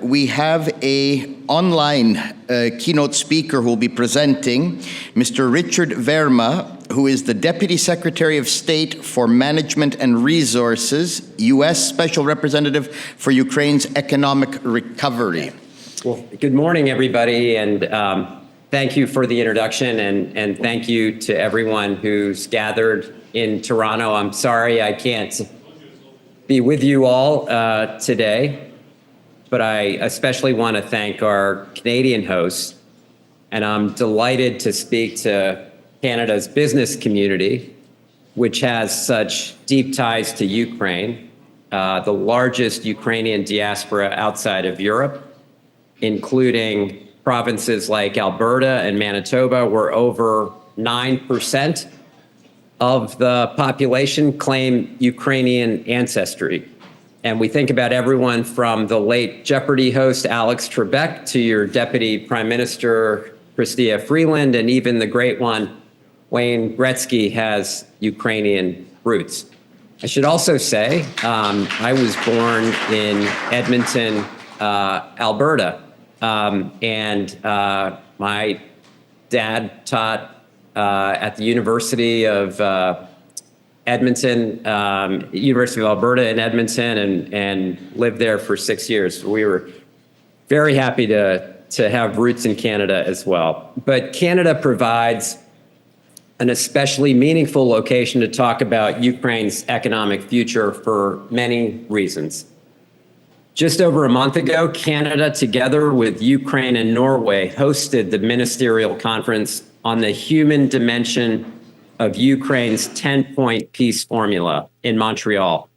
we have a online keynote speaker who will be presenting, Mr. Richard Verma, who is the Deputy Secretary of State for Management and Resources, U.S. Special Representative for Ukraine's economic recovery. Well, good morning, everybody, and thank you for the introduction, and thank you to everyone who's gathered in Toronto. I'm sorry I can't be with you all today, but I especially want to thank our Canadian hosts, and I'm delighted to speak to Canada's business community, which has such deep ties to Ukraine, the largest Ukrainian diaspora outside of Europe, including provinces like Alberta and Manitoba, where over 9% of the population claim Ukrainian ancestry. And we think about everyone from the late Jeopardy host Alex Trebek to your Deputy Prime Minister Chrystia Freeland, and even the great one, Wayne Gretzky, has Ukrainian roots. I should also say I was born in Edmonton, Alberta, and my dad taught at the University of Edmonton, University of Alberta in Edmonton, and lived there for 6 years. We were very happy to have roots in Canada as well. But Canada provides an especially meaningful location to talk about Ukraine's economic future for many reasons. Just over a month ago, Canada, together with Ukraine and Norway, hosted the ministerial conference on the human dimension of Ukraine's 10-point peace formula in Montreal.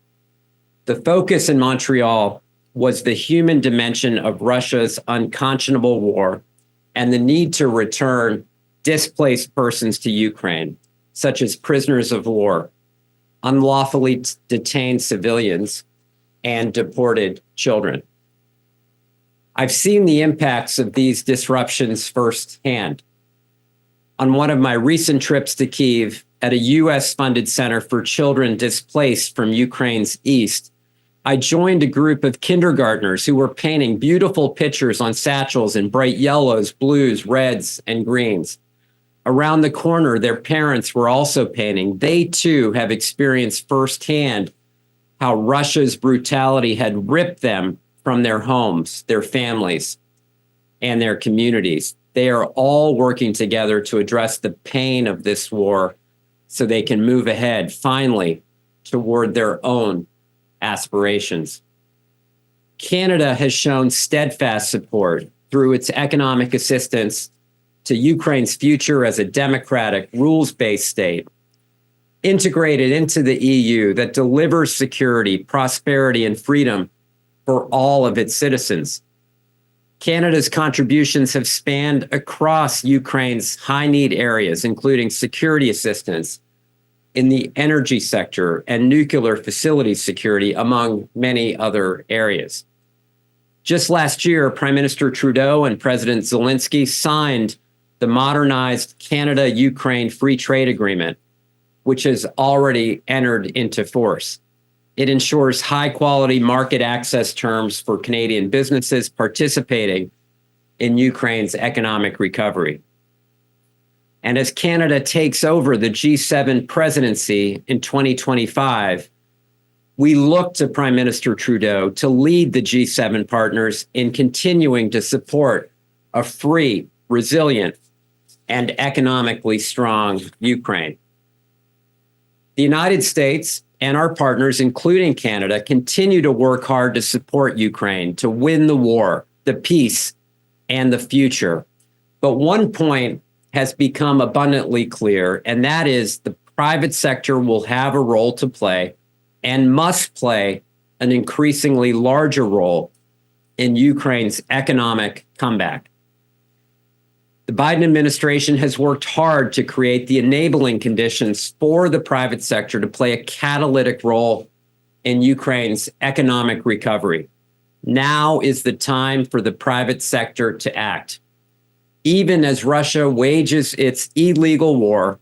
The focus in Montreal was the human dimension of Russia's unconscionable war and the need to return displaced persons to Ukraine, such as prisoners of war, unlawfully detained civilians, and deported children. I've seen the impacts of these disruptions firsthand. On one of my recent trips to Kyiv at a US-funded center for children displaced from Ukraine's east, I joined a group of kindergartners who were painting beautiful pictures on satchels in bright yellows, blues, reds, and greens. Around the corner, their parents were also painting. They too have experienced firsthand how Russia's brutality had ripped them from their homes, their families, and their communities. They are all working together to address the pain of this war so they can move ahead, finally, toward their own aspirations. Canada has shown steadfast support through its economic assistance to Ukraine's future as a democratic, rules-based state, integrated into the EU that delivers security, prosperity, and freedom for all of its citizens. Canada's contributions have spanned across Ukraine's high-need areas, including security assistance in the energy sector and nuclear facility security, among many other areas. Just last year, Prime Minister Trudeau and President Zelensky signed the modernized Canada-Ukraine Free Trade Agreement, which has already entered into force. It ensures high-quality market access terms for Canadian businesses participating in Ukraine's economic recovery. And as Canada takes over the G7 presidency in 2025, we look to Prime Minister Trudeau to lead the G7 partners in continuing to support a free, resilient, and economically strong Ukraine. The United States and our partners, including Canada, continue to work hard to support Ukraine, to win the war, the peace, and the future. But one point has become abundantly clear, and that is the private sector will have a role to play and must play an increasingly larger role in Ukraine's economic comeback. The Biden administration has worked hard to create the enabling conditions for the private sector to play a catalytic role in Ukraine's economic recovery. Now is the time for the private sector to act. Even as Russia wages its illegal war,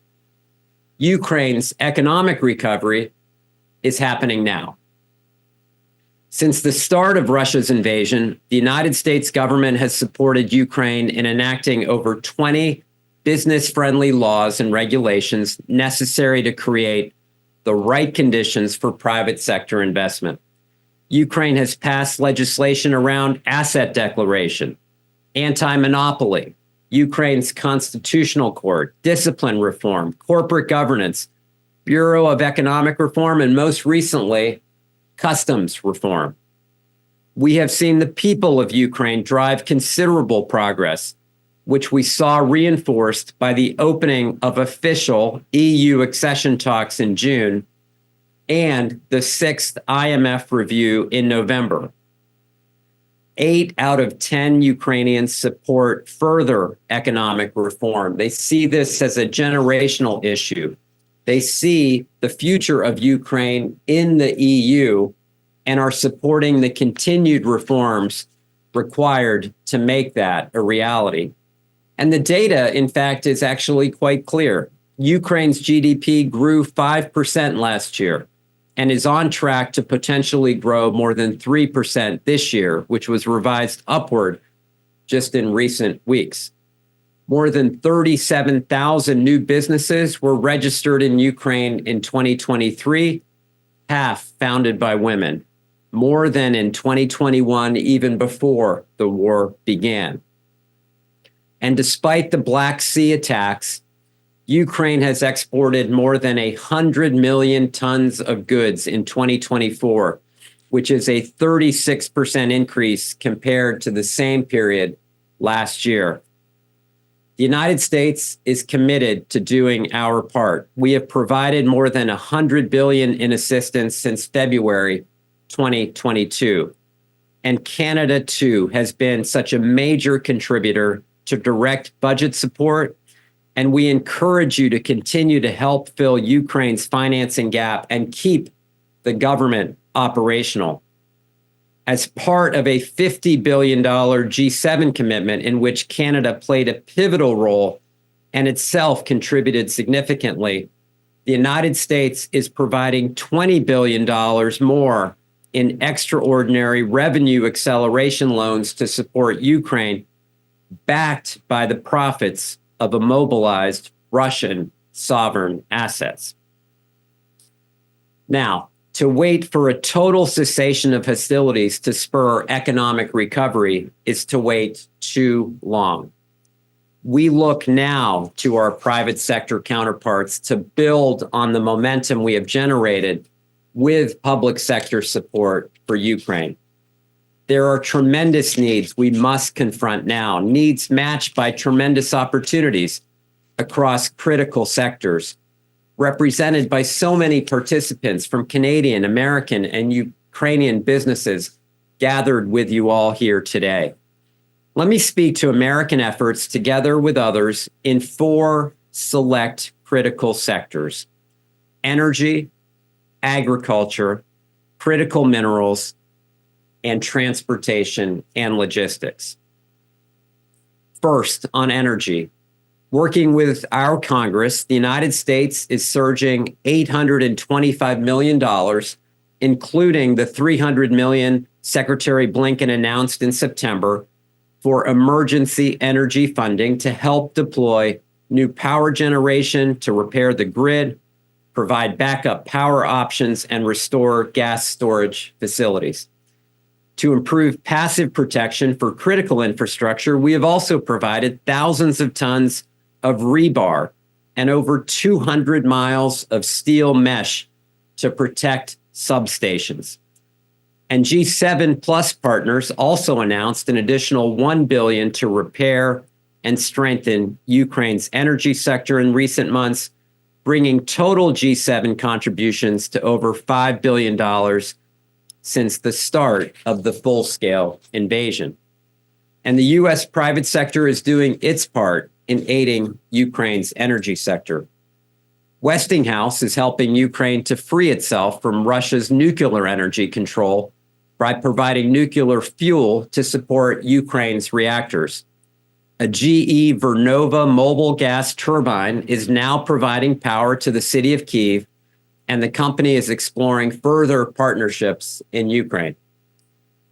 Ukraine's economic recovery is happening now. Since the start of Russia's invasion, the United States government has supported Ukraine in enacting over 20 business-friendly laws and regulations necessary to create the right conditions for private sector investment. Ukraine has passed legislation around asset declaration, anti-monopoly, Ukraine's constitutional court, discipline reform, corporate governance, Bureau of Economic Reform, and most recently, customs reform. We have seen the people of Ukraine drive considerable progress, which we saw reinforced by the opening of official EU accession talks in June and the 6th IMF review in November. 8 out of 10 Ukrainians support further economic reform. They see this as a generational issue. They see the future of Ukraine in the EU and are supporting the continued reforms required to make that a reality. And the data, in fact, is actually quite clear. Ukraine's GDP grew 5% last year and is on track to potentially grow more than 3% this year, which was revised upward just in recent weeks. More than 37,000 new businesses were registered in Ukraine in 2023, half founded by women, more than in 2021, even before the war began. And despite the Black Sea attacks, Ukraine has exported more than 100 million tons of goods in 2024, which is a 36% increase compared to the same period last year. The United States is committed to doing our part. We have provided more than $100 billion in assistance since February 2022. And Canada, too, has been such a major contributor to direct budget support. And we encourage you to continue to help fill Ukraine's financing gap and keep the government operational. As part of a $50 billion G7 commitment in which Canada played a pivotal role and itself contributed significantly, the United States is providing $20 billion more in extraordinary revenue acceleration loans to support Ukraine, backed by the profits of immobilized Russian sovereign assets. Now, to wait for a total cessation of hostilities to spur economic recovery is to wait too long. We look now to our private sector counterparts to build on the momentum we have generated with public sector support for Ukraine. There are tremendous needs we must confront now, needs matched by tremendous opportunities across critical sectors, represented by so many participants from Canadian, American, and Ukrainian businesses gathered with you all here today. Let me speak to American efforts together with others in 4 select critical sectors: energy, agriculture, critical minerals, and transportation and logistics. First, on energy. Working with our Congress, the United States is surging $825 million, including the $300 million Secretary Blinken announced in September for emergency energy funding to help deploy new power generation to repair the grid, provide backup power options, and restore gas storage facilities. To improve passive protection for critical infrastructure, we have also provided thousands of tons of rebar and over 200 miles of steel mesh to protect substations. And G7 Plus partners also announced an additional $1 billion to repair and strengthen Ukraine's energy sector in recent months, bringing total G7 contributions to over $5 billion since the start of the full-scale invasion. And the U.S. private sector is doing its part in aiding Ukraine's energy sector. Westinghouse is helping Ukraine to free itself from Russia's nuclear energy control by providing nuclear fuel to support Ukraine's reactors. A GE Vernova mobile gas turbine is now providing power to the city of Kyiv, and the company is exploring further partnerships in Ukraine.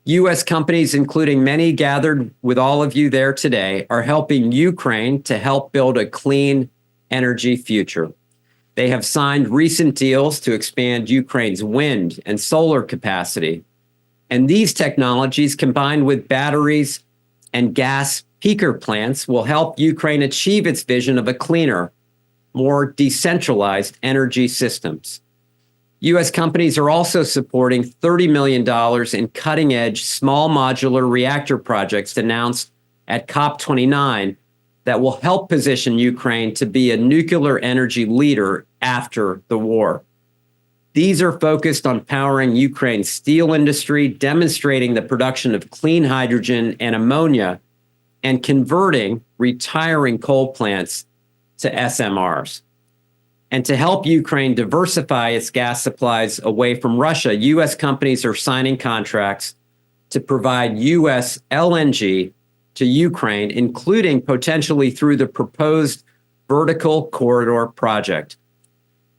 U.S. companies, including many gathered with all of you there today, are helping Ukraine to help build a clean energy future. They have signed recent deals to expand Ukraine's wind and solar capacity. And these technologies, combined with batteries and gas peaker plants, will help Ukraine achieve its vision of a cleaner, more decentralized energy systems. U.S. companies are also supporting $30 million in cutting-edge small modular reactor projects announced at COP29 that will help position Ukraine to be a nuclear energy leader after the war. These are focused on powering Ukraine's steel industry, demonstrating the production of clean hydrogen and ammonia, and converting retiring coal plants to SMRs. And to help Ukraine diversify its gas supplies away from Russia, U.S. companies are signing contracts to provide U.S. LNG to Ukraine, including potentially through the proposed Vertical Corridor project.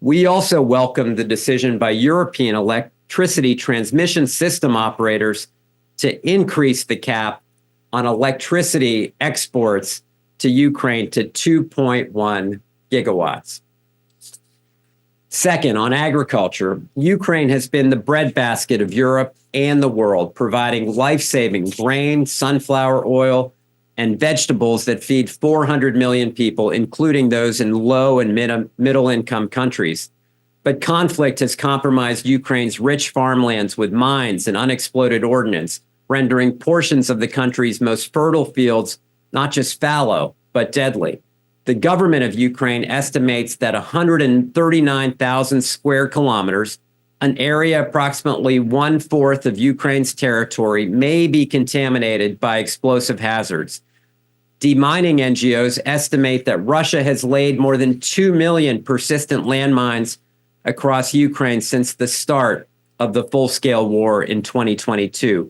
We also welcome the decision by European electricity transmission system operators to increase the cap on electricity exports to Ukraine to 2.1 gigawatts. Second, on agriculture, Ukraine has been the breadbasket of Europe and the world, providing life-saving grain, sunflower oil, and vegetables that feed 400 million people, including those in low and middle-income countries. But conflict has compromised Ukraine's rich farmlands with mines and unexploded ordnance, rendering portions of the country's most fertile fields not just fallow, but deadly. The government of Ukraine estimates that 139,000 square kilometers, an area approximately 1/4 of Ukraine's territory, may be contaminated by explosive hazards. Demining NGOs estimate that Russia has laid more than 2 million persistent landmines across Ukraine since the start of the full-scale war in 2022.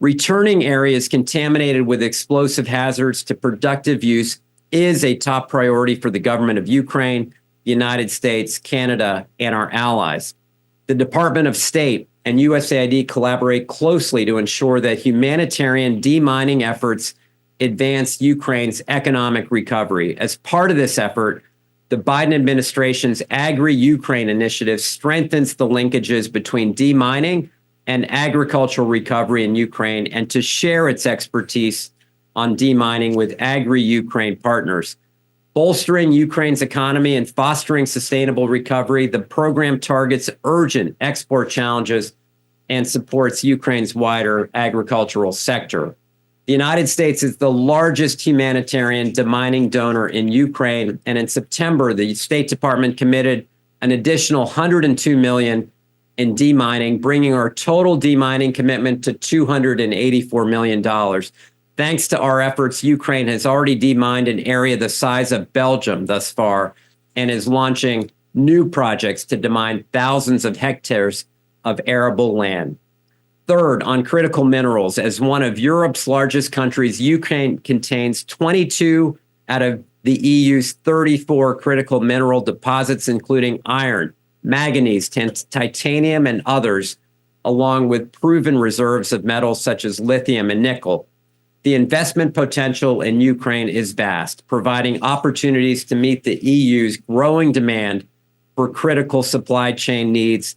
Returning areas contaminated with explosive hazards to productive use is a top priority for the government of Ukraine, the United States, Canada, and our allies. The Department of State and USAID collaborate closely to ensure that humanitarian demining efforts advance Ukraine's economic recovery. As part of this effort, the Biden administration's Agri-Ukraine initiative strengthens the linkages between demining and agricultural recovery in Ukraine, and to share its expertise on demining with Agri-Ukraine partners. Bolstering Ukraine's economy and fostering sustainable recovery, the program targets urgent export challenges and supports Ukraine's wider agricultural sector. The United States is the largest humanitarian demining donor in Ukraine, and in September, the State Department committed an additional $102 million in demining, bringing our total demining commitment to $284 million. Thanks to our efforts, Ukraine has already demined an area the size of Belgium thus far and is launching new projects to demine thousands of hectares of arable land. Third, on critical minerals, as one of Europe's largest countries, Ukraine contains 22 out of the EU's 34 critical mineral deposits, including iron, manganese, titanium, and others, along with proven reserves of metals such as lithium and nickel. The investment potential in Ukraine is vast, providing opportunities to meet the EU's growing demand for critical supply chain needs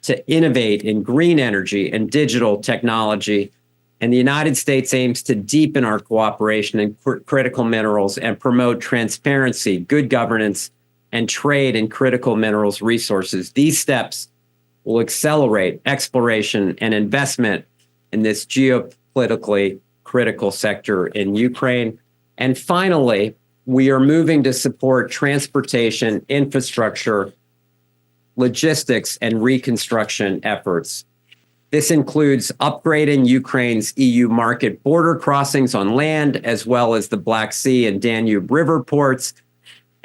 to innovate in green energy and digital technology. And the United States aims to deepen our cooperation in critical minerals and promote transparency, good governance, and trade in critical minerals resources. These steps will accelerate exploration and investment in this geopolitically critical sector in Ukraine. And finally, we are moving to support transportation, infrastructure, logistics, and reconstruction efforts. This includes upgrading Ukraine's EU market border crossings on land, as well as the Black Sea and Danube River ports,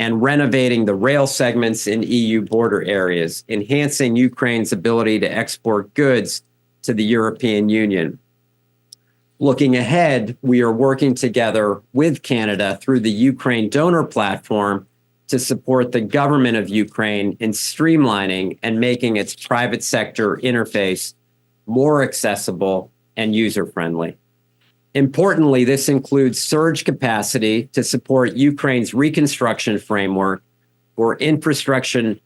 and renovating the rail segments in EU border areas, enhancing Ukraine's ability to export goods to the European Union. Looking ahead, we are working together with Canada through the Ukraine Donor Platform to support the government of Ukraine in streamlining and making its private sector interface more accessible and user-friendly. Importantly, this includes surge capacity to support Ukraine's reconstruction framework for infrastructure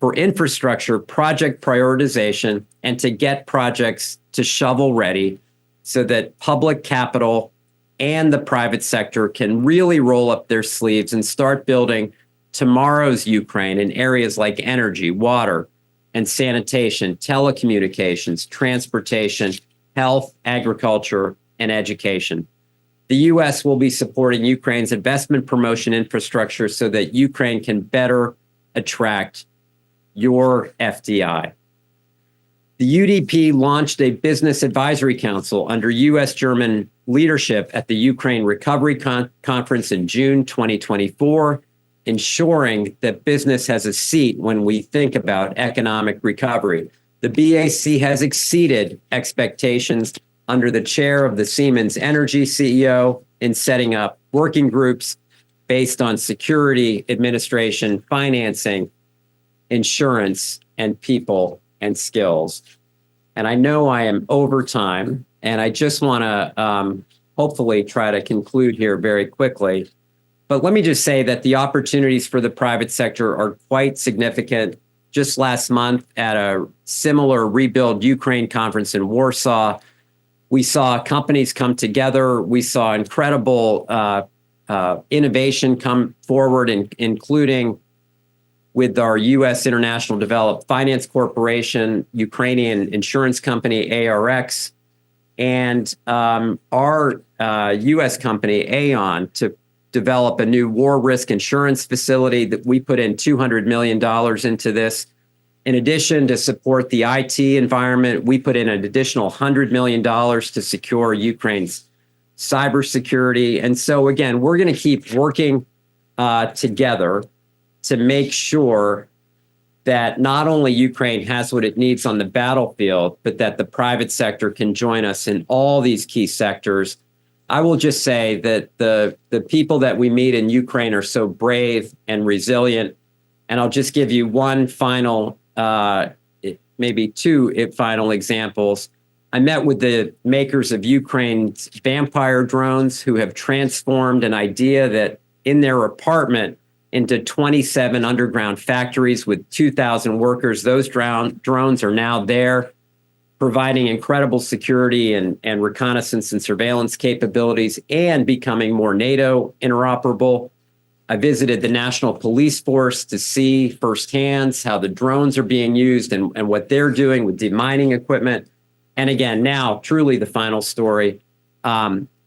project prioritization and to get projects to shovel ready so that public capital and the private sector can really roll up their sleeves and start building tomorrow's Ukraine in areas like energy, water, and sanitation, telecommunications, transportation, health, agriculture, and education. The U.S. will be supporting Ukraine's investment promotion infrastructure so that Ukraine can better attract your FDI. The UDP launched a business advisory council under U.S.-German leadership at the Ukraine Recovery Conference in June 2024, ensuring that business has a seat when we think about economic recovery. The BAC has exceeded expectations under the chair of the Siemens Energy CEO in setting up working groups based on security, administration, financing, insurance, and people and skills. And I know I am over time, and I just want to hopefully try to conclude here very quickly. But let me just say that the opportunities for the private sector are quite significant. Just last month at a similar Rebuild Ukraine conference in Warsaw, we saw companies come together. We saw incredible innovation come forward, including with our U.S. International Development Finance Corporation, Ukrainian insurance company ARX, and our U.S. company Aon to develop a new war risk insurance facility that we put in $200 million into this. In addition, to support the IT environment, we put in an additional $100 million to secure Ukraine's cybersecurity. And so, again, we're going to keep working together to make sure that not only Ukraine has what it needs on the battlefield, but that the private sector can join us in all these key sectors. I will just say that the people that we meet in Ukraine are so brave and resilient. And I'll just give you one final, maybe two final examples. I met with the makers of Ukraine's vampire drones who have transformed an idea that in their apartment into 27 underground factories with 2,000 workers. Those drones are now there, providing incredible security and reconnaissance and surveillance capabilities and becoming more NATO interoperable. I visited the National Police Force to see firsthand how the drones are being used and what they're doing with demining equipment. And again, now truly the final story.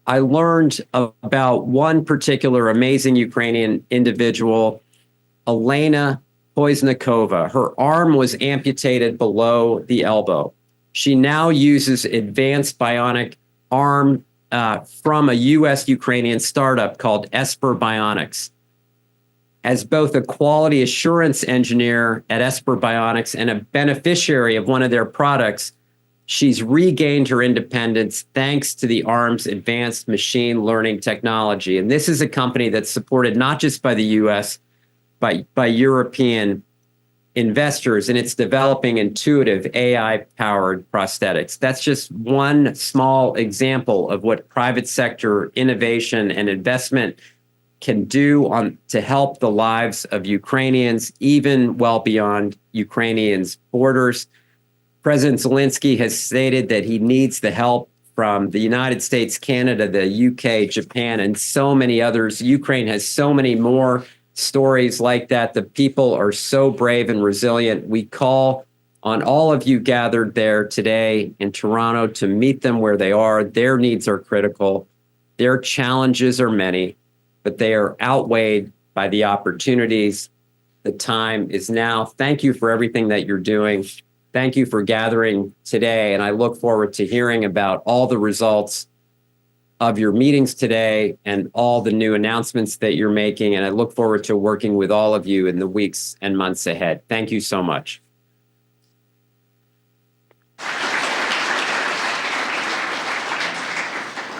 I learned about one particular amazing Ukrainian individual, Elena Poiznikova. Her arm was amputated below the elbow. She now uses advanced bionic arm from a U.S.-Ukrainian startup called Esper Bionics. As both a quality assurance engineer at Esper Bionics and a beneficiary of one of their products, she's regained her independence thanks to the arm's advanced machine learning technology. And this is a company that's supported not just by the U.S., but by European investors, and it's developing intuitive AI-powered prosthetics. That's just one small example of what private sector innovation and investment can do to help the lives of Ukrainians, even well beyond Ukrainians' borders. President Zelensky has stated that he needs the help from the United States, Canada, the UK, Japan, and so many others. Ukraine has so many more stories like that. The people are so brave and resilient. We call on all of you gathered there today in Toronto to meet them where they are. Their needs are critical. Their challenges are many, but they are outweighed by the opportunities. The time is now. Thank you for everything that you're doing. Thank you for gathering today, and I look forward to hearing about all the results of your meetings today and all the new announcements that you're making, and I look forward to working with all of you in the weeks and months ahead. Thank you so much.